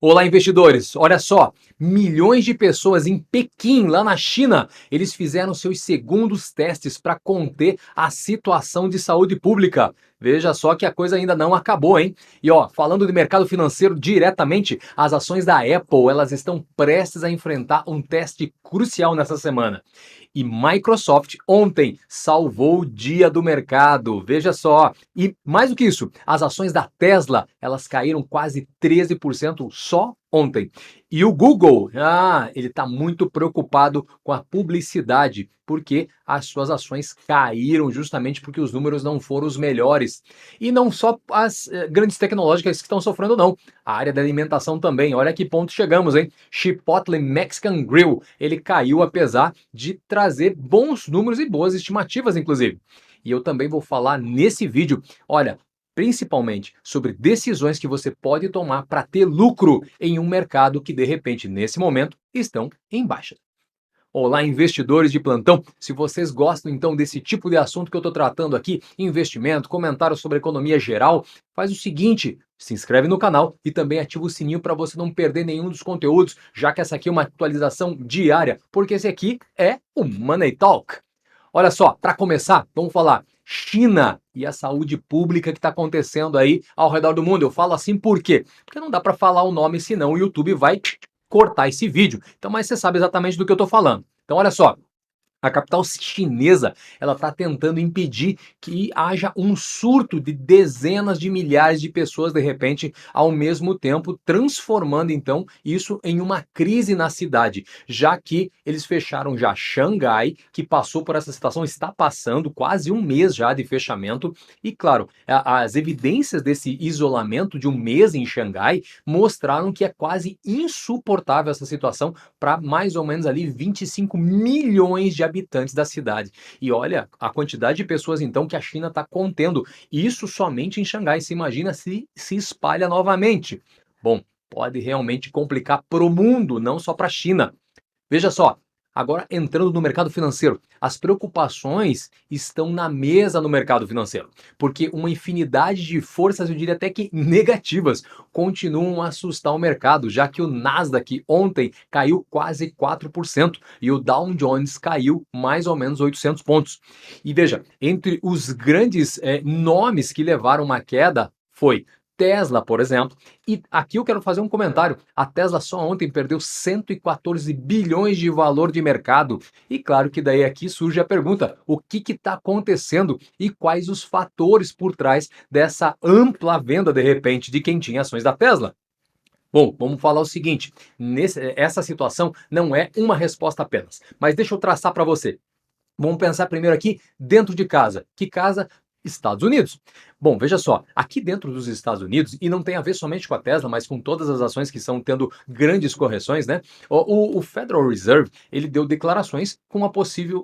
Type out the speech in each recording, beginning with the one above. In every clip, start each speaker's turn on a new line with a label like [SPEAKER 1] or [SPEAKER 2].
[SPEAKER 1] Olá, investidores! Olha só, milhões de pessoas em Pequim, lá na China, eles fizeram seus segundos testes para conter a situação de saúde pública. Veja só que a coisa ainda não acabou, hein? E ó, falando de mercado financeiro diretamente, as ações da Apple, elas estão prestes a enfrentar um teste crucial nessa semana. E Microsoft ontem salvou o dia do mercado, veja só. E mais do que isso, as ações da Tesla, elas caíram quase 13% só ontem. E o Google, ele está muito preocupado com a publicidade, porque as suas ações caíram justamente porque os números não foram os melhores. E não só as grandes tecnológicas que estão sofrendo, não. A área da alimentação também. Olha que ponto chegamos, hein? Chipotle Mexican Grill, ele caiu apesar de trazer bons números e boas estimativas, inclusive. E eu também vou falar nesse vídeo, olha, principalmente sobre decisões que você pode tomar para ter lucro em um mercado que, de repente, nesse momento, estão em baixa. Olá, investidores de plantão! Se vocês gostam então desse tipo de assunto que eu estou tratando aqui, investimento, comentários sobre economia geral, faz o seguinte, se inscreve no canal e também ativa o sininho para você não perder nenhum dos conteúdos, já que essa aqui é uma atualização diária, porque esse aqui é o Money Talk. Olha só, para começar, vamos falar China e a saúde pública que está acontecendo aí ao redor do mundo. Eu falo assim por quê? Porque não dá para falar o nome, senão o YouTube vai cortar esse vídeo. Então, mas você sabe exatamente do que eu estou falando. Então, olha só, a capital chinesa, ela está tentando impedir que haja um surto de dezenas de milhares de pessoas, de repente, ao mesmo tempo, transformando, então, isso em uma crise na cidade, já que eles fecharam já Xangai, que passou por essa situação, está passando quase um mês já de fechamento, e, claro, as evidências desse isolamento de um mês em Xangai mostraram que é quase insuportável essa situação para mais ou menos ali 25 milhões de habitantes da cidade. E olha a quantidade de pessoas então que a China está contendo. Isso somente em Xangai. Se imagina se espalha novamente. Bom, pode realmente complicar para o mundo, não só para a China. Veja só, agora entrando no mercado financeiro, as preocupações estão na mesa no mercado financeiro, porque uma infinidade de forças, eu diria até que negativas, continuam a assustar o mercado, já que o Nasdaq ontem caiu quase 4% e o Dow Jones caiu mais ou menos 800 pontos. E veja, entre os grandes nomes que levaram uma queda foi Tesla, por exemplo, e aqui eu quero fazer um comentário. A Tesla só ontem perdeu 114 bilhões de valor de mercado. E claro que daí aqui surge a pergunta: o que está acontecendo e quais os fatores por trás dessa ampla venda, de repente, de quem tinha ações da Tesla? Bom, vamos falar o seguinte: essa situação não é uma resposta apenas, mas deixa eu traçar para você. Vamos pensar primeiro aqui dentro de casa. Que casa? Estados Unidos. Bom, veja só, aqui dentro dos Estados Unidos, e não tem a ver somente com a Tesla, mas com todas as ações que estão tendo grandes correções, né? O Federal Reserve, ele deu declarações com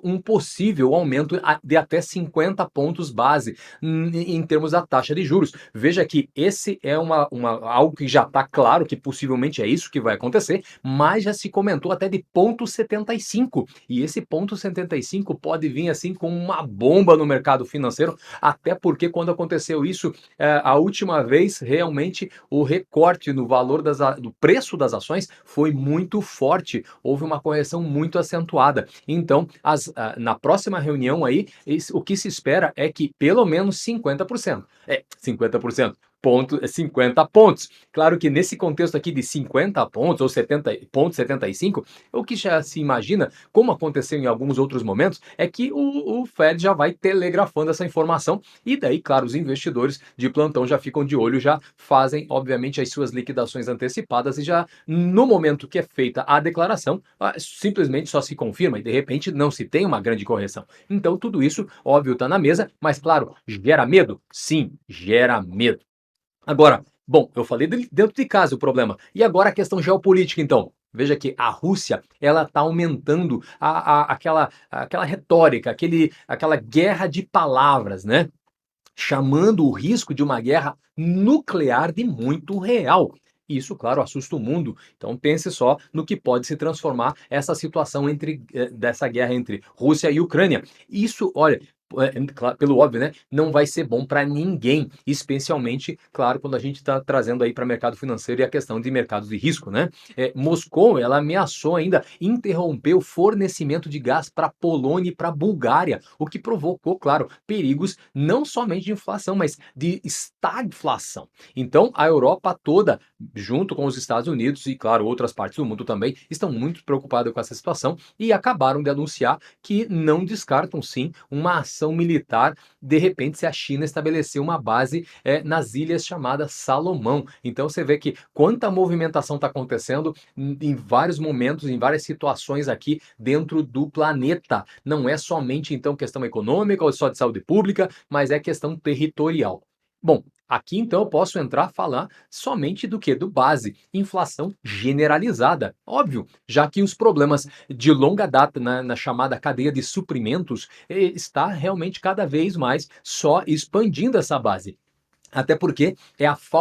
[SPEAKER 1] um possível aumento de até 50 pontos base em termos da taxa de juros. Veja que esse é algo que já está claro que possivelmente é isso que vai acontecer, mas já se comentou até de ponto 75. E esse ponto 75 pode vir assim com uma bomba no mercado financeiro, até porque quando aconteceu isso, a última vez, realmente o recorte no valor do preço das ações foi muito forte, houve uma correção muito acentuada. Então, na próxima reunião aí, o que se espera é que pelo menos 50%, 50 pontos. Claro que nesse contexto aqui de 50 pontos ou 70,75, o que já se imagina, como aconteceu em alguns outros momentos, é que o Fed já vai telegrafando essa informação e daí, claro, os investidores de plantão já ficam de olho, já fazem, obviamente, as suas liquidações antecipadas e já, no momento que é feita a declaração, simplesmente só se confirma e, de repente, não se tem uma grande correção. Então, tudo isso, óbvio, está na mesa, mas, claro, gera medo? Sim, gera medo. Agora, bom, eu falei dentro de casa o problema. E agora a questão geopolítica, então? Veja que a Rússia, ela está aumentando aquela retórica, aquela guerra de palavras, né? Chamando o risco de uma guerra nuclear de muito real. Isso, claro, assusta o mundo. Então pense só no que pode se transformar essa situação dessa guerra entre Rússia e Ucrânia. Isso, olha, pelo óbvio, né, não vai ser bom para ninguém, especialmente, claro, quando a gente está trazendo aí para mercado financeiro e a questão de mercados de risco, né? Moscou, ela ameaçou ainda interromper o fornecimento de gás para Polônia e para Bulgária, o que provocou, claro, perigos não somente de inflação, mas de estagflação. Então, a Europa toda, junto com os Estados Unidos e, claro, outras partes do mundo também, estão muito preocupadas com essa situação e acabaram de anunciar que não descartam sim uma ação militar, de repente, se a China estabelecer uma base nas ilhas chamadas Salomão. Então você vê que quanta movimentação está acontecendo em vários momentos, em várias situações aqui dentro do planeta. Não é somente então questão econômica ou só de saúde pública, mas é questão territorial. Bom, aqui então eu posso entrar a falar somente do que? Do base, inflação generalizada. Óbvio, já que os problemas de longa data na chamada cadeia de suprimentos está realmente cada vez mais só expandindo essa base. Até porque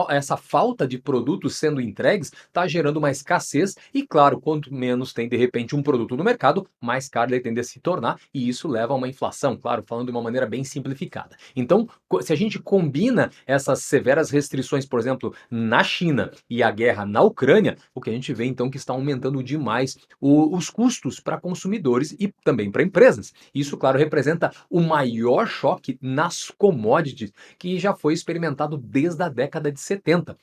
[SPEAKER 1] essa falta de produtos sendo entregues está gerando uma escassez e, claro, quanto menos tem de repente um produto no mercado, mais caro ele tende a se tornar e isso leva a uma inflação, claro, falando de uma maneira bem simplificada. Então, se a gente combina essas severas restrições, por exemplo, na China e a guerra na Ucrânia, o que a gente vê então que está aumentando demais os custos para consumidores e também para empresas. Isso, claro, representa o maior choque nas commodities que já foi experimentado desde a década de 70.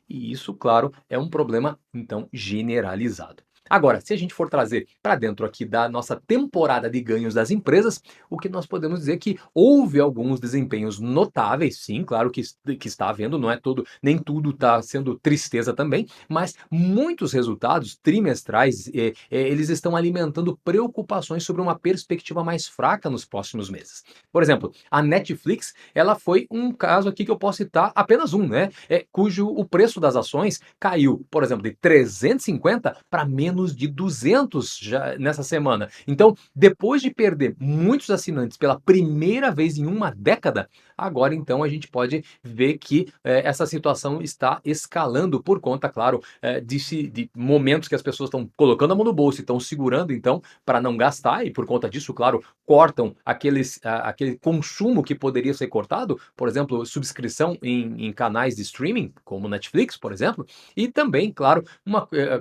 [SPEAKER 1] E isso, claro, é um problema, então, generalizado. Agora, se a gente for trazer para dentro aqui da nossa temporada de ganhos das empresas, o que nós podemos dizer é que houve alguns desempenhos notáveis, sim, claro que está havendo, não é todo, nem tudo está sendo tristeza também, mas muitos resultados trimestrais, eles estão alimentando preocupações sobre uma perspectiva mais fraca nos próximos meses. Por exemplo, a Netflix, ela foi um caso aqui que eu posso citar apenas um, né? Cujo o preço das ações caiu, por exemplo, de 350 para menos de 200 já nessa semana. Então, depois de perder muitos assinantes pela primeira vez em uma década, agora então a gente pode ver que essa situação está escalando por conta, claro, de momentos que as pessoas estão colocando a mão no bolso e estão segurando então para não gastar e por conta disso, claro, cortam aquele consumo que poderia ser cortado, por exemplo, subscrição em canais de streaming, como Netflix, por exemplo, e também, claro,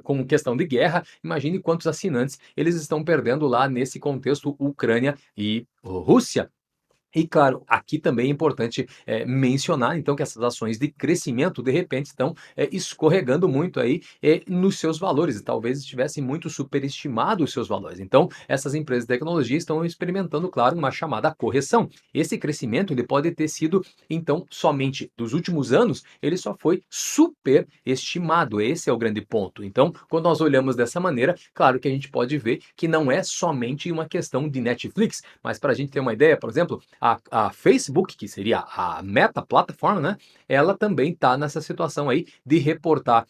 [SPEAKER 1] com questão de guerra, imagine quantos assinantes eles estão perdendo lá nesse contexto Ucrânia e Rússia. E claro, aqui também é importante mencionar então que essas ações de crescimento de repente estão escorregando muito aí nos seus valores e talvez estivessem muito superestimados os seus valores. Então, essas empresas de tecnologia estão experimentando, claro, uma chamada correção. Esse crescimento ele pode ter sido então somente dos últimos anos, ele só foi superestimado. Esse é o grande ponto. Então, quando nós olhamos dessa maneira, claro que a gente pode ver que não é somente uma questão de Netflix, mas para a gente ter uma ideia, por exemplo, a Facebook, que seria a Meta plataforma, né? Ela também está nessa situação aí de reportar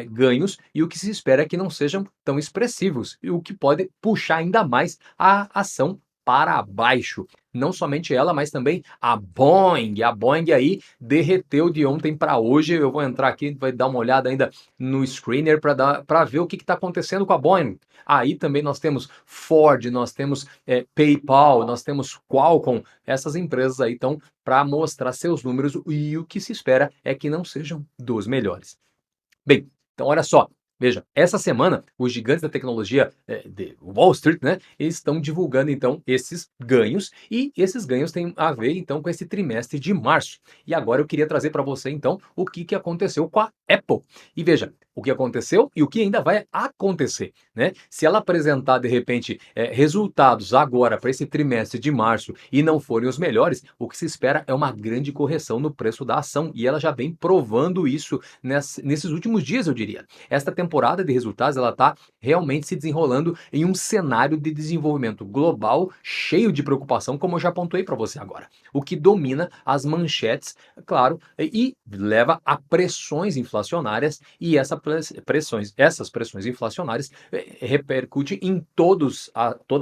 [SPEAKER 1] ganhos e o que se espera é que não sejam tão expressivos, e o que pode puxar ainda mais a ação para baixo. Não somente ela, mas também a Boeing. A Boeing aí derreteu de ontem para hoje. Eu vou entrar aqui, vai dar uma olhada ainda no screener para ver o que está acontecendo com a Boeing. Aí também nós temos Ford, nós temos PayPal, nós temos Qualcomm. Essas empresas aí estão para mostrar seus números e o que se espera é que não sejam dos melhores. Bem, então olha só. Veja, essa semana os gigantes da tecnologia de Wall Street, né, eles estão divulgando então esses ganhos e esses ganhos têm a ver então com esse trimestre de março. E agora eu queria trazer para você então o que aconteceu com a Apple. E veja, o que aconteceu e o que ainda vai acontecer, né? Se ela apresentar de repente resultados agora para esse trimestre de março e não forem os melhores, o que se espera é uma grande correção no preço da ação e ela já vem provando isso nesses últimos dias, eu diria. Esta temporada de resultados ela está realmente se desenrolando em um cenário de desenvolvimento global cheio de preocupação, como eu já apontei para você agora. O que domina as manchetes, claro, e leva a pressões inflacionárias e essa essas pressões inflacionárias repercutem em todas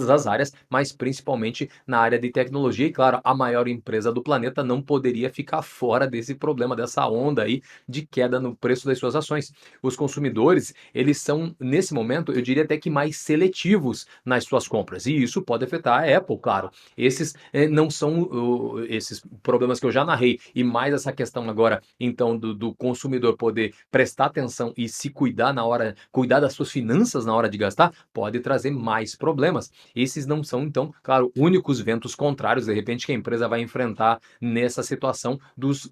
[SPEAKER 1] as áreas, mas principalmente na área de tecnologia. E claro, a maior empresa do planeta não poderia ficar fora desse problema, dessa onda aí de queda no preço das suas ações. Os consumidores, eles são, nesse momento, eu diria até que mais seletivos nas suas compras. E isso pode afetar a Apple, claro. Esses não são esses problemas que eu já narrei, e mais essa questão agora, então, do consumidor poder prestar atenção e se cuidar na hora, cuidar das suas finanças na hora de gastar, pode trazer mais problemas. Esses não são, então, claro, únicos ventos contrários, de repente, que a empresa vai enfrentar nessa situação dos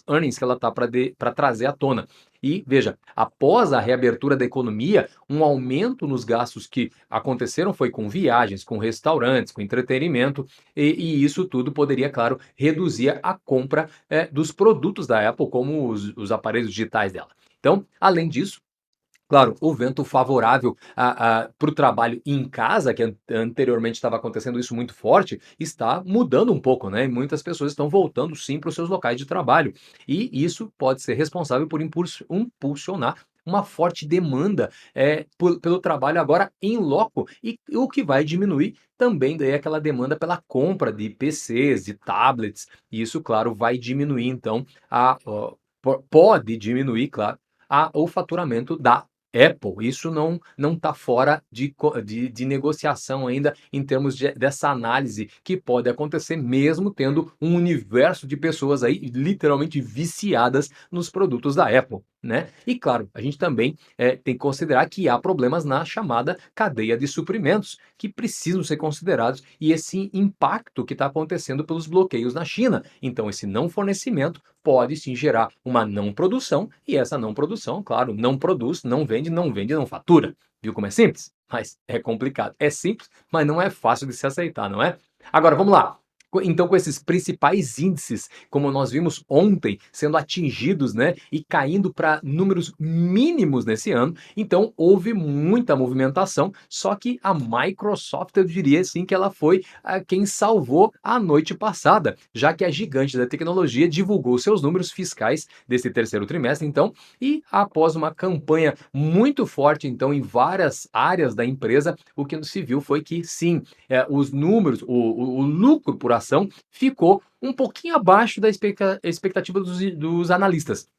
[SPEAKER 1] earnings que ela está para trazer à tona. E veja, após a reabertura da economia, um aumento nos gastos que aconteceram foi com viagens, com restaurantes, com entretenimento, e isso tudo poderia, claro, reduzir a compra dos produtos da Apple, como os aparelhos digitais dela. Então, além disso, claro, o vento favorável para o trabalho em casa, que anteriormente estava acontecendo isso muito forte, está mudando um pouco, né? E muitas pessoas estão voltando sim para os seus locais de trabalho. E isso pode ser responsável por impulsionar uma forte demanda pelo trabalho agora em loco, e o que vai diminuir também daí aquela demanda pela compra de PCs, de tablets. E isso, claro, vai diminuir então pode diminuir, claro, o faturamento da Apple. Isso não está fora de negociação ainda em termos dessa análise que pode acontecer mesmo tendo um universo de pessoas aí literalmente viciadas nos produtos da Apple, né? E claro, a gente também tem que considerar que há problemas na chamada cadeia de suprimentos que precisam ser considerados, e esse impacto que está acontecendo pelos bloqueios na China. Então, esse não fornecimento pode sim gerar uma não produção, e essa não produção, claro, não produz, não vende, não fatura. Viu como é simples? Mas é complicado. É simples, mas não é fácil de se aceitar, não é? Agora, vamos lá. Então, com esses principais índices, como nós vimos ontem, sendo atingidos, né, e caindo para números mínimos nesse ano, então houve muita movimentação, só que a Microsoft, eu diria assim, que ela foi quem salvou a noite passada, já que a gigante da tecnologia divulgou seus números fiscais desse terceiro trimestre, então, e após uma campanha muito forte, então, em várias áreas da empresa, o que se viu foi que, sim, os números, o lucro por ação ficou um pouquinho abaixo da expectativa dos analistas.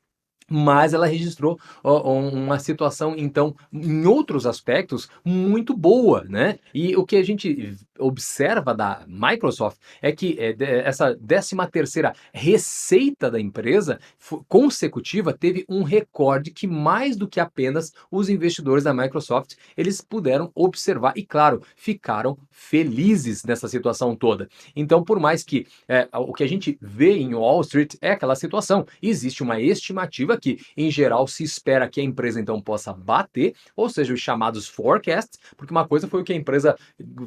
[SPEAKER 1] Mas ela registrou uma situação, então, em outros aspectos, muito boa, né? E o que a gente observa da Microsoft é que essa 13ª receita da empresa consecutiva teve um recorde que, mais do que apenas os investidores da Microsoft, eles puderam observar e, claro, ficaram felizes nessa situação toda. Então, por mais que o que a gente vê em Wall Street é aquela situação, existe uma estimativa que, em geral, se espera que a empresa então possa bater, ou seja, os chamados forecasts, porque uma coisa foi o que a empresa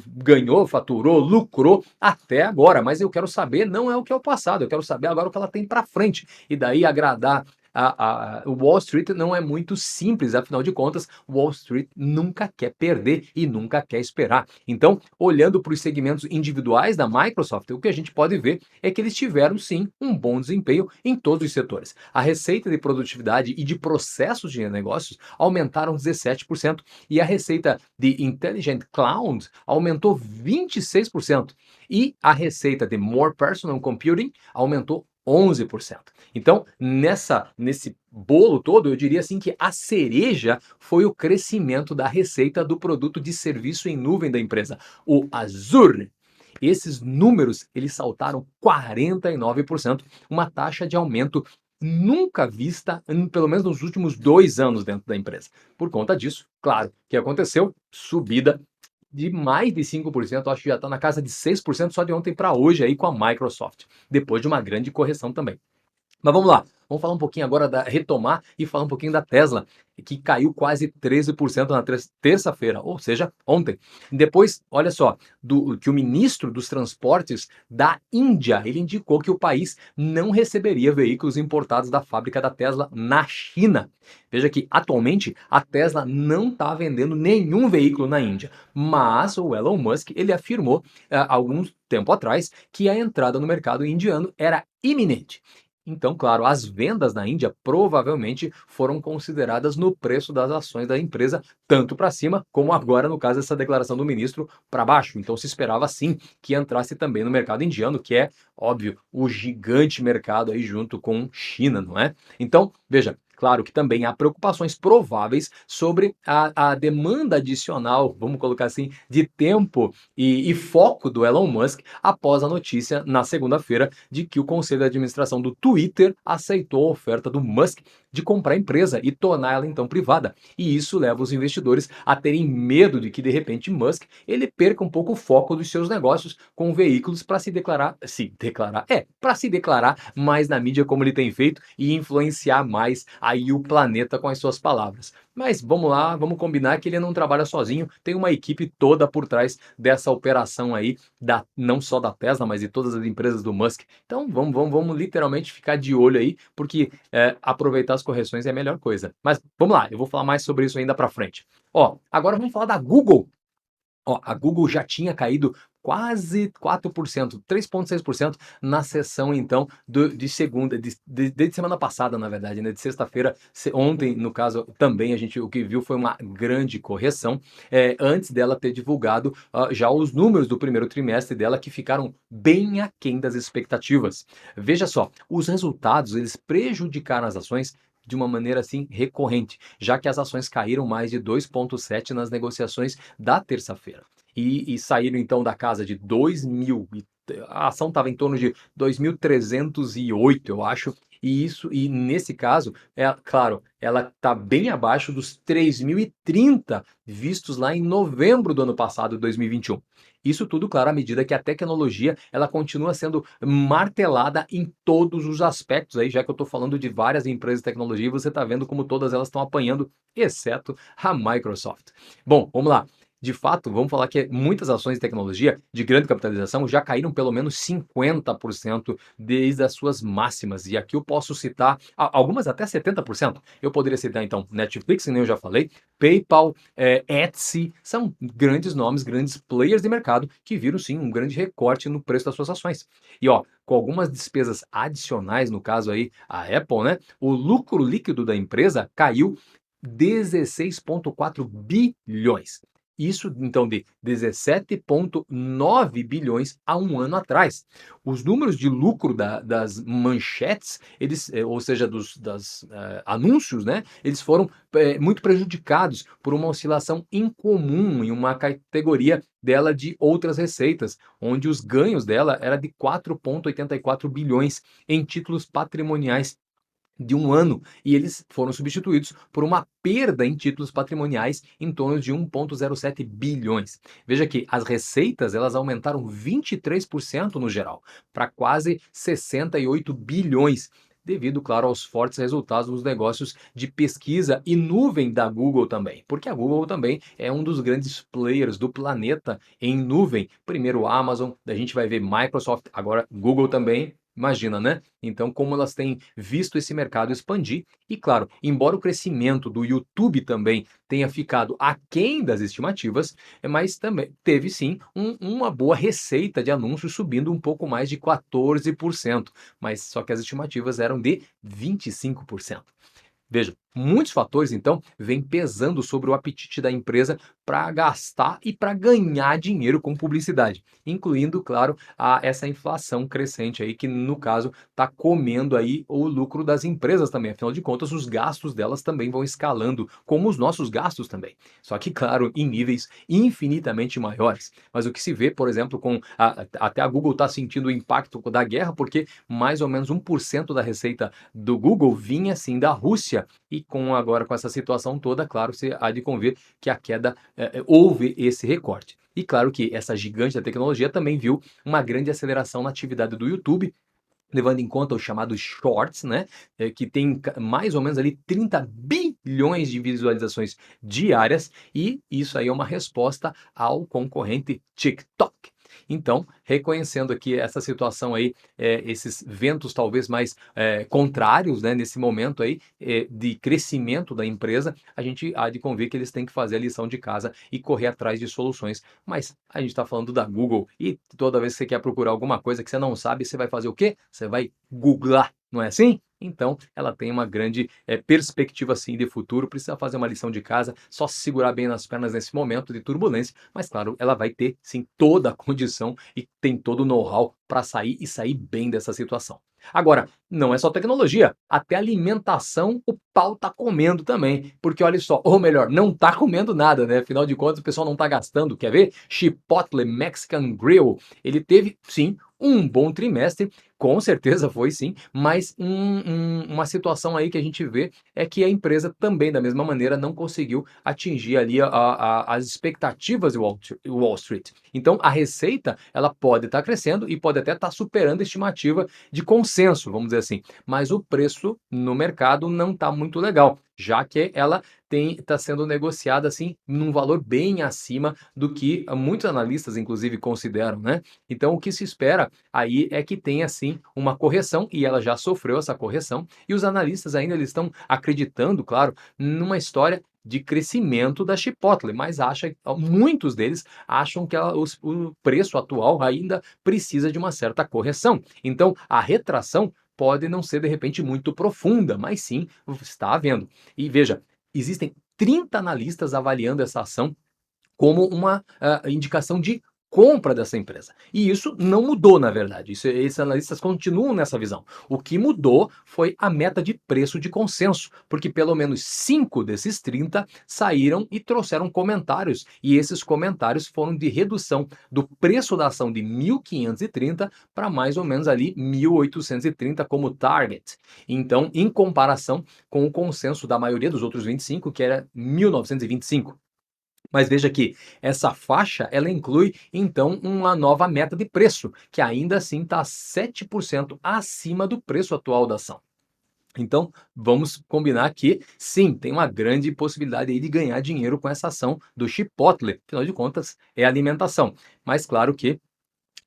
[SPEAKER 1] ganhou, faturou, lucrou até agora, mas eu quero saber não é o que é o passado, eu quero saber agora o que ela tem para frente, e daí agradar o Wall Street não é muito simples, afinal de contas, Wall Street nunca quer perder e nunca quer esperar. Então, olhando para os segmentos individuais da Microsoft, o que a gente pode ver é que eles tiveram sim um bom desempenho em todos os setores. A receita de produtividade e de processos de negócios aumentaram 17% e a receita de Intelligent Cloud aumentou 26%, e a receita de More Personal Computing aumentou 11%. Então, nesse bolo todo, eu diria assim que a cereja foi o crescimento da receita do produto de serviço em nuvem da empresa, o Azure. Esses números, eles saltaram 49%, uma taxa de aumento nunca vista, pelo menos nos últimos 2 anos dentro da empresa. Por conta disso, claro, o que aconteceu? Subida de mais de 5%, acho que já está na casa de 6% só de ontem para hoje aí com a Microsoft, depois de uma grande correção também. Mas vamos lá, vamos falar um pouquinho agora retomar e falar um pouquinho da Tesla, que caiu quase 13% na terça-feira, ou seja, ontem. Depois, olha só, que o ministro dos Transportes da Índia, ele indicou que o país não receberia veículos importados da fábrica da Tesla na China. Veja que, atualmente, a Tesla não está vendendo nenhum veículo na Índia, mas o Elon Musk, ele afirmou, algum tempo atrás, que a entrada no mercado indiano era iminente. Então, claro, as vendas na Índia provavelmente foram consideradas no preço das ações da empresa, tanto para cima como agora, no caso, essa declaração do ministro para baixo. Então, se esperava sim que entrasse também no mercado indiano, que é, óbvio, o gigante mercado aí junto com China, não é? Então, veja. Claro que também há preocupações prováveis sobre a demanda adicional, vamos colocar assim, de tempo e foco do Elon Musk após a notícia na segunda-feira de que o conselho de administração do Twitter aceitou a oferta do Musk de comprar a empresa e tornar ela então privada. E isso leva os investidores a terem medo de que de repente Musk ele perca um pouco o foco dos seus negócios com veículos para para se declarar mais na mídia como ele tem feito e influenciar mais aí o planeta com as suas palavras. Mas vamos lá, vamos combinar que ele não trabalha sozinho, tem uma equipe toda por trás dessa operação aí não só da Tesla, mas de todas as empresas do Musk. Então vamos literalmente ficar de olho aí, porque aproveitar as correções é a melhor coisa. Mas vamos lá, eu vou falar mais sobre isso ainda para frente. Ó, agora vamos falar da Google. Ó, a Google já tinha caído quase 4%, 3,6% na sessão então de segunda, de semana passada, na verdade, né, de sexta-feira. Ontem, no caso, também o que viu foi uma grande correção, antes dela ter divulgado já os números do primeiro trimestre dela, que ficaram bem aquém das expectativas. Veja só, os resultados eles prejudicaram as ações de uma maneira assim recorrente, já que as ações caíram mais de 2,7 nas negociações da terça-feira. E saíram então da casa de 2.000, a ação estava em torno de 2.308, eu acho, e nesse caso, claro, ela está bem abaixo dos 3.030 vistos lá em novembro do ano passado, 2021. Isso tudo, claro, à medida que a tecnologia ela continua sendo martelada em todos os aspectos aí, já que eu estou falando de várias empresas de tecnologia, e você está vendo como todas elas estão apanhando, exceto a Microsoft. Bom, vamos lá. De fato, vamos falar que muitas ações de tecnologia de grande capitalização já caíram pelo menos 50% desde as suas máximas. E aqui eu posso citar algumas até 70%. Eu poderia citar então Netflix, que nem eu já falei, PayPal, Etsy, são grandes nomes, grandes players de mercado que viram sim um grande recorte no preço das suas ações. E ó, com algumas despesas adicionais, no caso aí a Apple, né? O lucro líquido da empresa caiu 16,4 bilhões. Isso, então, de 17,9 bilhões há um ano atrás. Os números de lucro das manchetes, ou seja, dos anúncios, né, eles foram muito prejudicados por uma oscilação incomum em uma categoria dela de outras receitas, onde os ganhos dela era de 4,84 bilhões em títulos patrimoniais de um ano, e eles foram substituídos por uma perda em títulos patrimoniais em torno de 1,07 bilhões. Veja que as receitas elas aumentaram 23% no geral, para quase 68 bilhões, devido, claro, aos fortes resultados dos negócios de pesquisa e nuvem da Google também, porque a Google também é um dos grandes players do planeta em nuvem. Primeiro a Amazon, a gente vai ver Microsoft, agora Google também. Imagina, né? Então, como elas têm visto esse mercado expandir, e claro, embora o crescimento do YouTube também tenha ficado aquém das estimativas, mas também teve sim uma boa receita de anúncios subindo um pouco mais de 14%, mas só que as estimativas eram de 25%. Veja, muitos fatores, então, vêm pesando sobre o apetite da empresa para gastar e para ganhar dinheiro com publicidade, incluindo, claro, essa inflação crescente aí, que no caso está comendo aí o lucro das empresas também. Afinal de contas, os gastos delas também vão escalando, como os nossos gastos também. Só que, claro, em níveis infinitamente maiores. Mas o que se vê, por exemplo, até a Google está sentindo o impacto da guerra, porque mais ou menos 1% da receita do Google vinha, sim, da Rússia. E agora com essa situação toda, claro, você há de convir que a queda, houve esse recorte. E claro que essa gigante da tecnologia também viu uma grande aceleração na atividade do YouTube, levando em conta os chamados shorts, né, que tem mais ou menos ali 30 bilhões de visualizações diárias, e isso aí é uma resposta ao concorrente TikTok. Então, reconhecendo aqui essa situação aí, esses ventos talvez mais contrários, né, nesse momento aí, de crescimento da empresa, a gente há de convir que eles têm que fazer a lição de casa e correr atrás de soluções. Mas a gente está falando da Google, e toda vez que você quer procurar alguma coisa que você não sabe, você vai fazer o quê? Você vai googlar. Não é assim? Então, ela tem uma grande perspectiva assim de futuro, precisa fazer uma lição de casa, só se segurar bem nas pernas nesse momento de turbulência, mas claro, ela vai ter sim toda a condição e tem todo o know-how para sair e sair bem dessa situação. Agora, não é só tecnologia, até alimentação o pau tá comendo também, porque olha só, ou melhor, não tá comendo nada, né? Afinal de contas, o pessoal não tá gastando, quer ver? Chipotle Mexican Grill, ele teve sim um bom trimestre, com certeza foi sim, mas uma situação aí que a gente vê é que a empresa também, da mesma maneira, não conseguiu atingir ali as expectativas de Wall Street. Então, a receita, ela pode estar crescendo e pode até estar superando a estimativa de consenso, vamos dizer assim, mas o preço no mercado não está muito legal, já que ela está sendo negociada assim num valor bem acima do que muitos analistas, inclusive, consideram, né? Então, o que se espera aí é que tenha sim uma correção e ela já sofreu essa correção e os analistas ainda eles estão acreditando, claro, numa história de crescimento da Chipotle, mas muitos deles acham que o preço atual ainda precisa de uma certa correção. Então, a retração pode não ser de repente muito profunda, mas sim está havendo. E veja, existem 30 analistas avaliando essa ação como uma indicação de compra dessa empresa. E isso não mudou, na verdade. Esses analistas continuam nessa visão. O que mudou foi a meta de preço de consenso, porque pelo menos 5 desses 30 saíram e trouxeram comentários. E esses comentários foram de redução do preço da ação de 1.530 para mais ou menos ali 1.830 como target. Então, em comparação com o consenso da maioria dos outros 25, que era 1.925. Mas veja que essa faixa ela inclui então uma nova meta de preço, que ainda assim está 7% acima do preço atual da ação. Então, vamos combinar que sim, tem uma grande possibilidade aí de ganhar dinheiro com essa ação do Chipotle, afinal de contas é alimentação. Mas claro que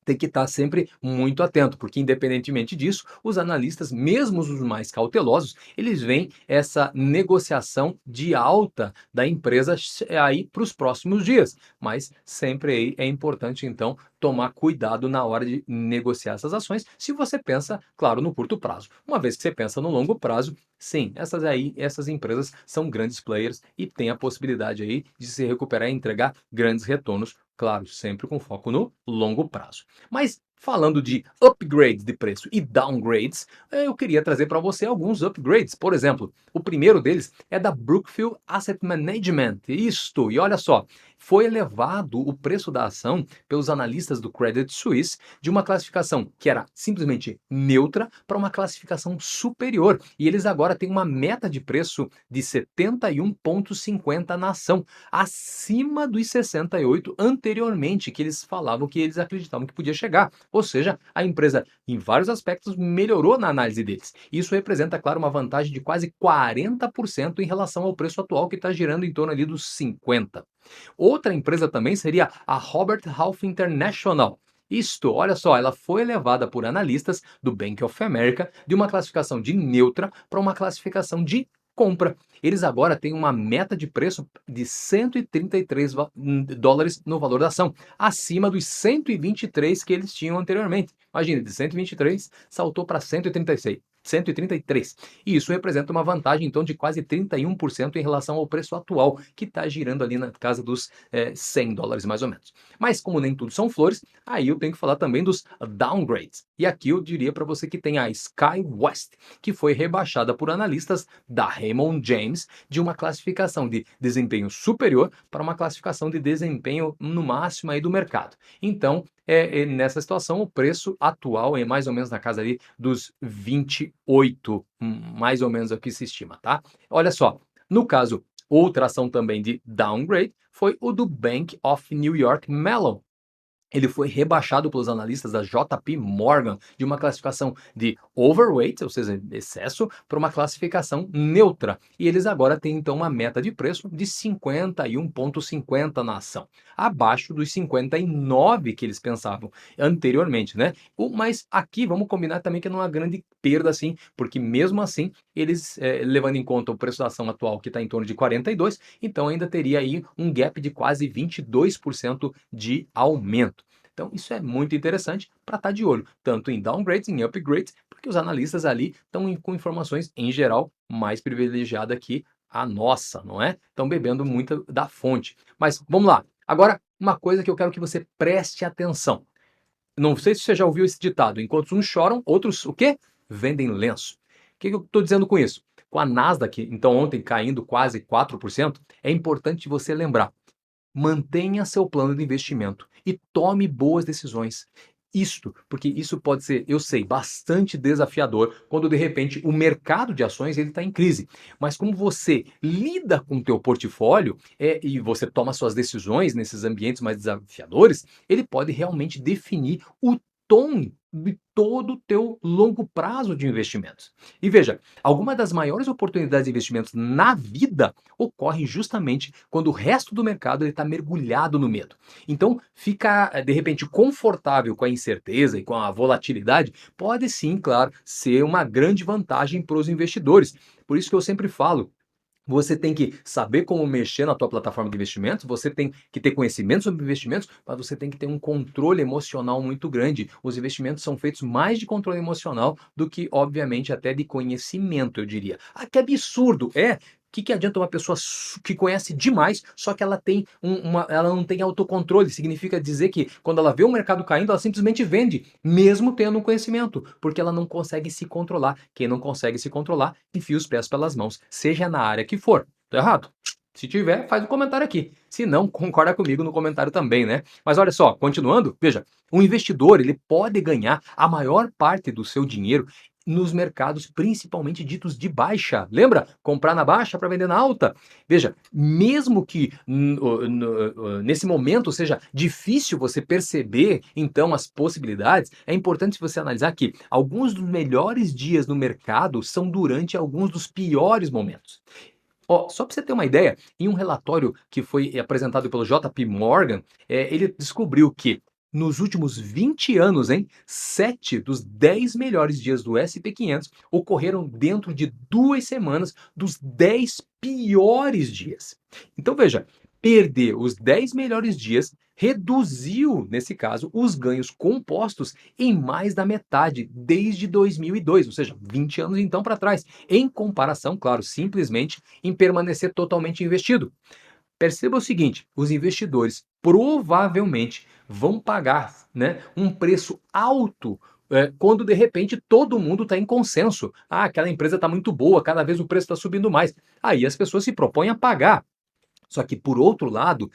[SPEAKER 1] tem que estar sempre muito atento, porque independentemente disso, os analistas, mesmo os mais cautelosos, eles veem essa negociação de alta da empresa aí para os próximos dias. Mas sempre aí é importante, então, tomar cuidado na hora de negociar essas ações, se você pensa, claro, no curto prazo. Uma vez que você pensa no longo prazo, sim, essas empresas são grandes players e têm a possibilidade aí de se recuperar e entregar grandes retornos, claro, sempre com foco no longo prazo. Mas falando de upgrades de preço e downgrades, eu queria trazer para você alguns upgrades. Por exemplo, o primeiro deles é da Brookfield Asset Management. Isto, e olha só, foi elevado o preço da ação pelos analistas do Credit Suisse de uma classificação que era simplesmente neutra para uma classificação superior. E eles agora têm uma meta de preço de 71,50 na ação, acima dos 68 anteriormente, que eles falavam que eles acreditavam que podia chegar. Ou seja, a empresa, em vários aspectos, melhorou na análise deles. Isso representa, claro, uma vantagem de quase 40% em relação ao preço atual, que está girando em torno ali dos 50. Outra empresa também seria a Robert Half International. Isto, olha só, ela foi elevada por analistas do Bank of America de uma classificação de neutra para uma classificação de compra. Eles agora têm uma meta de preço de 133 dólares no valor da ação, acima dos 123 que eles tinham anteriormente. Imagina, de 123 saltou para 136. 133. E isso representa uma vantagem, então, de quase 31% em relação ao preço atual, que está girando ali na casa dos 100 dólares, mais ou menos. Mas, como nem tudo são flores, aí eu tenho que falar também dos downgrades. E aqui eu diria para você que tem a SkyWest, que foi rebaixada por analistas da Raymond James de uma classificação de desempenho superior para uma classificação de desempenho no máximo aí do mercado. Então, nessa situação, o preço atual é mais ou menos na casa ali dos 28, mais ou menos é o que se estima, tá? Olha só, no caso, outra ação também de downgrade foi o do Bank of New York Mellon. Ele foi rebaixado pelos analistas da JP Morgan de uma classificação de overweight, ou seja, excesso, para uma classificação neutra. E eles agora têm então uma meta de preço de 51,50 na ação, abaixo dos 59 que eles pensavam anteriormente, né? Mas aqui vamos combinar também que não é uma grande perda assim, porque mesmo assim eles, levando em conta o preço da ação atual que está em torno de 42, então ainda teria aí um gap de quase 22% de aumento. Então, isso é muito interessante para estar de olho, tanto em downgrades e em upgrades, porque porque os analistas ali estão com informações, em geral, mais privilegiadas que a nossa, não é? Estão bebendo muito da fonte. Mas vamos lá. Agora, uma coisa que eu quero que você preste atenção. Não sei se você já ouviu esse ditado: enquanto uns choram, outros o quê? Vendem lenço. O que eu estou dizendo com isso? Com a Nasdaq, então, ontem caindo quase 4%, é importante você lembrar: mantenha seu plano de investimento e tome boas decisões. Isto, porque isso pode ser, eu sei, bastante desafiador quando de repente o mercado de ações ele está em crise. Mas como você lida com o teu portfólio e você toma suas decisões nesses ambientes mais desafiadores, ele pode realmente definir o tom de todo o teu longo prazo de investimentos. E veja, algumas das maiores oportunidades de investimentos na vida ocorrem justamente quando o resto do mercado está mergulhado no medo. Então, ficar de repente confortável com a incerteza e com a volatilidade pode sim, claro, ser uma grande vantagem para os investidores. Por isso que eu sempre falo, você tem que saber como mexer na tua plataforma de investimentos, você tem que ter conhecimento sobre investimentos, mas você tem que ter um controle emocional muito grande. Os investimentos são feitos mais de controle emocional do que, obviamente, até de conhecimento, eu diria. Ah, que absurdo! Que adianta uma pessoa que conhece demais, só que ela tem ela não tem autocontrole? Significa dizer que quando ela vê o mercado caindo, ela simplesmente vende, mesmo tendo um conhecimento, porque ela não consegue se controlar. Quem não consegue se controlar, enfia os pés pelas mãos, seja na área que for. Tô errado? Se tiver, faz um comentário aqui. Se não, concorda comigo no comentário também, né? Mas olha só, continuando, veja, um investidor, ele pode ganhar a maior parte do seu dinheiro nos mercados principalmente ditos de baixa. Lembra? Comprar na baixa para vender na alta. Veja, mesmo que nesse momento seja difícil você perceber então as possibilidades, é importante você analisar que alguns dos melhores dias no mercado são durante alguns dos piores momentos. Ó, só para você ter uma ideia, em um relatório que foi apresentado pelo JP Morgan, ele descobriu que nos últimos 20 anos, 7 dos 10 melhores dias do SP 500 ocorreram dentro de 2 semanas dos 10 piores dias. Então veja, perder os 10 melhores dias reduziu, nesse caso, os ganhos compostos em mais da metade desde 2002, ou seja, 20 anos então para trás, em comparação, claro, simplesmente em permanecer totalmente investido. Perceba o seguinte: os investidores provavelmente vão pagar, né, um preço alto quando de repente todo mundo está em consenso. Ah, aquela empresa está muito boa, cada vez o preço está subindo mais. Aí as pessoas se propõem a pagar. Só que por outro lado,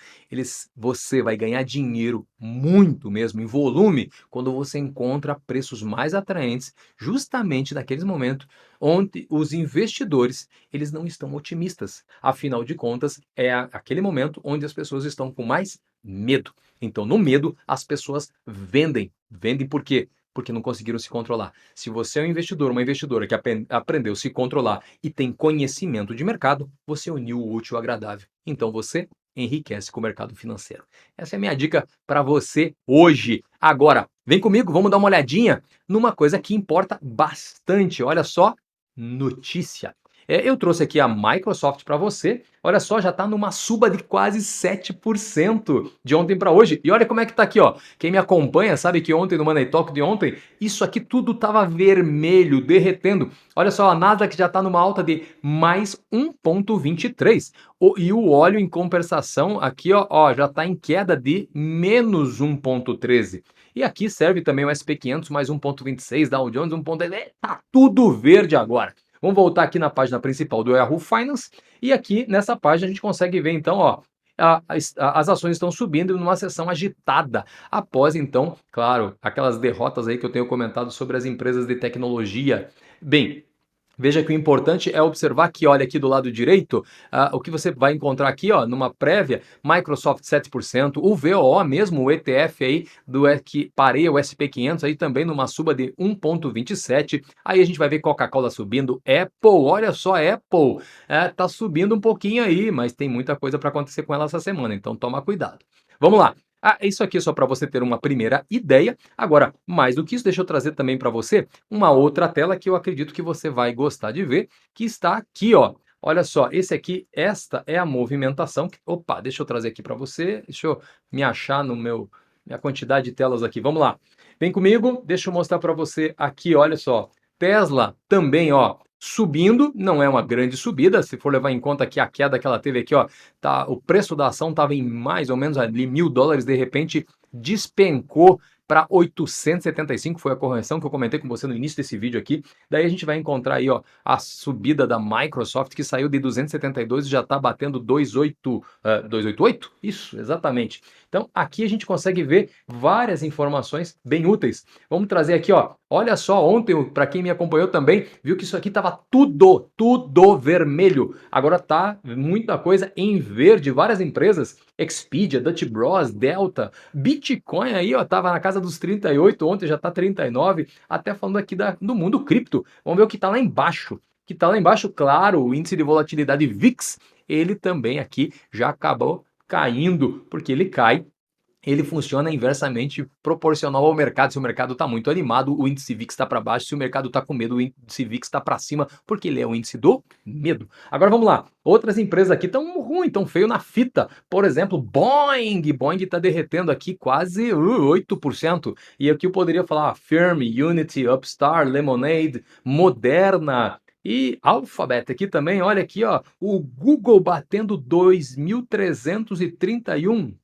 [SPEAKER 1] você vai ganhar dinheiro muito mesmo em volume quando você encontra preços mais atraentes, justamente naqueles momentos onde os investidores eles não estão otimistas. Afinal de contas, é aquele momento onde as pessoas estão com mais medo. Então, no medo, as pessoas vendem. Vendem por quê? Porque não conseguiram se controlar. Se você é um investidor, uma investidora que aprendeu a se controlar e tem conhecimento de mercado, você uniu o útil ao agradável. Então você enriquece com o mercado financeiro. Essa é a minha dica para você hoje. Agora, vem comigo, vamos dar uma olhadinha numa coisa que importa bastante. Olha só, notícia. Eu trouxe aqui a Microsoft para você. Olha só, já está numa suba de quase 7% de ontem para hoje. E olha como é que está aqui, ó. Quem me acompanha sabe que ontem no Money Talk de ontem, isso aqui tudo estava vermelho, derretendo. Olha só, a Nasdaq já está numa alta de mais 1,23. E o óleo em compensação aqui, ó, já está em queda de menos 1,13. E aqui serve também o SP 500 mais 1,26, Dow Jones 1,10. Tá tudo verde agora. Vamos voltar aqui na página principal do Yahoo Finance e aqui nessa página a gente consegue ver então, ó, as ações estão subindo numa sessão agitada, após então, claro, aquelas derrotas aí que eu tenho comentado sobre as empresas de tecnologia. Bem, veja que o importante é observar que, olha aqui do lado direito, o que você vai encontrar aqui, ó, numa prévia, Microsoft 7%, o VOO mesmo, o ETF aí, que pareia o SP 500 aí também numa suba de 1,27. Aí a gente vai ver Coca-Cola subindo, Apple, olha só, Apple, tá subindo um pouquinho aí, mas tem muita coisa para acontecer com ela essa semana, então toma cuidado. Vamos lá. Isso aqui é só para você ter uma primeira ideia. Agora, mais do que isso, deixa eu trazer também para você uma outra tela que eu acredito que você vai gostar de ver, que está aqui, ó. Olha só, esta é a movimentação. Opa, deixa eu trazer aqui para você. Deixa eu me achar no minha quantidade de telas aqui. Vamos lá. Vem comigo, deixa eu mostrar para você aqui, olha só. Tesla também, ó, subindo, não é uma grande subida, se for levar em conta que a queda que ela teve aqui, ó, tá, o preço da ação estava em mais ou menos ali $1.000, de repente despencou para 875, foi a correção que eu comentei com você no início desse vídeo aqui. Daí a gente vai encontrar aí, ó, a subida da Microsoft, que saiu de 272 e já está batendo 288? Isso, exatamente. Então aqui a gente consegue ver várias informações bem úteis. Vamos trazer aqui, ó, olha só, ontem, para quem me acompanhou também, viu que isso aqui estava tudo vermelho. Agora tá muita coisa em verde, várias empresas, Expedia, Dutch Bros, Delta, Bitcoin aí, ó, tava na casa dos 38, ontem já tá 39, até falando aqui do mundo cripto. Vamos ver o que tá lá embaixo. O que tá lá embaixo, claro, o índice de volatilidade VIX, ele também aqui já acabou caindo, porque ele cai, ele funciona inversamente proporcional ao mercado. Se o mercado está muito animado, o índice VIX está para baixo. Se o mercado está com medo, o índice VIX está para cima, porque ele é o índice do medo. Agora vamos lá. Outras empresas aqui estão ruim, tão feio na fita. Por exemplo, Boeing. Boeing está derretendo aqui quase 8%. E aqui eu poderia falar Firm, Unity, Upstart, Lemonade, Moderna. E Alphabet aqui também, olha aqui, ó, o Google batendo 2.331.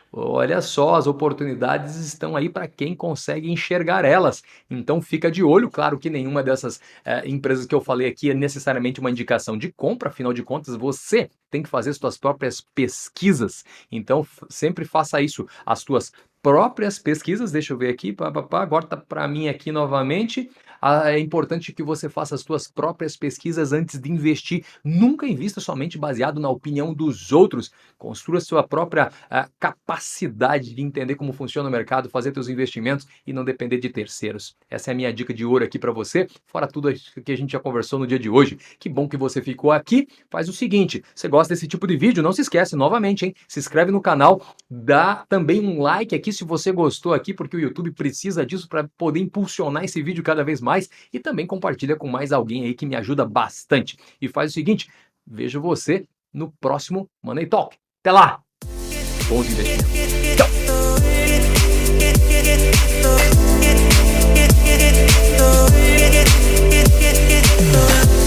[SPEAKER 1] Olha só, as oportunidades estão aí para quem consegue enxergar elas. Então fica de olho, claro que nenhuma dessas empresas que eu falei aqui é necessariamente uma indicação de compra, afinal de contas você tem que fazer as suas próprias pesquisas. Então sempre faça isso, as suas próprias pesquisas. Deixa eu ver aqui, agora tá para mim aqui novamente. É importante que você faça as suas próprias pesquisas antes de investir. Nunca invista somente baseado na opinião dos outros. Construa sua própria capacidade de entender como funciona o mercado, fazer seus investimentos e não depender de terceiros. Essa é a minha dica de ouro aqui para você, fora tudo que a gente já conversou no dia de hoje. Que bom que você ficou aqui. Faz o seguinte, você gosta desse tipo de vídeo? Não se esquece, novamente, hein? Se inscreve no canal, dá também um like aqui se você gostou aqui, porque o YouTube precisa disso para poder impulsionar esse vídeo cada vez mais, e também compartilha com mais alguém aí que me ajuda bastante. E faz o seguinte, vejo você no próximo Money Talk. Até lá! Bons investimentos. Tchau!